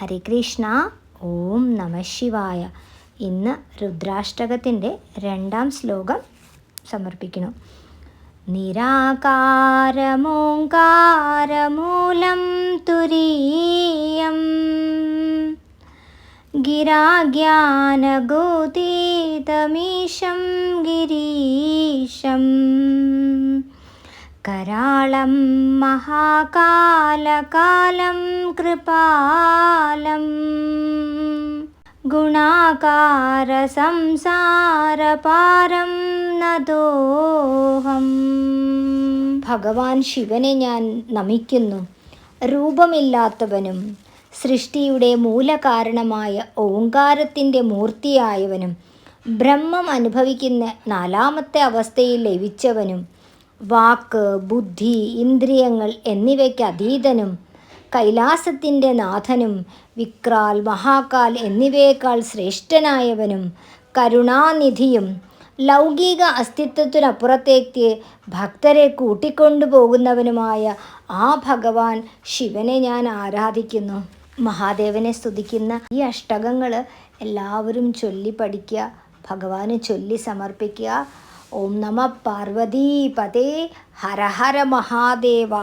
ഹരികൃഷ്ണ. ഓം നമ ശിവായ. ഇന്ന് രുദ്രാഷ്ടകത്തിൻ്റെ 2ാം ശ്ലോകം സമർപ്പിക്കുന്നു. നിരാകാരമോങ്കാരമൂലം തുരീയം ഗിരാജ്ഞാനഗോതീതമീശം ഗിരീശം करालं महाकालकालं कृपालं ഗുണാകാരസംസാരപാരം നതോഹം. ഭഗവാൻ ശിവനെ ഞാൻ നമിക്കുന്നു. രൂപമില്ലാത്തവനും സൃഷ്ടിയുടെ മൂലകാരണമായ ഓങ്കാരത്തിൻ്റെ മൂർത്തിയായവനും ബ്രഹ്മം അനുഭവിക്കുന്ന 4ാമത്തെ അവസ്ഥയിൽ ലയിച്ചവനും വാക്ക്, ബുദ്ധി, ഇന്ദ്രിയങ്ങൾ എന്നിവയ്ക്ക് അതീതനും കൈലാസത്തിൻ്റെ നാഥനും വിക്രാൽ, മഹാകാൽ എന്നിവയേക്കാൾ ശ്രേഷ്ഠനായവനും കരുണാനിധിയും ലൗകിക അസ്തിത്വത്തിനപ്പുറത്തേക്ക് ഭക്തരെ കൂട്ടിക്കൊണ്ടുപോകുന്നവനുമായ ആ ഭഗവാൻ ശിവനെ ഞാൻ ആരാധിക്കുന്നു. മഹാദേവനെ സ്തുതിക്കുന്ന ഈ അഷ്ടകങ്ങൾ എല്ലാവരും ചൊല്ലി പഠിക്കുക, ഭഗവാന് ചൊല്ലി സമർപ്പിക്കുക. ഓം നമ പാർവതീപതേ. ഹര ഹര മഹാദേവ.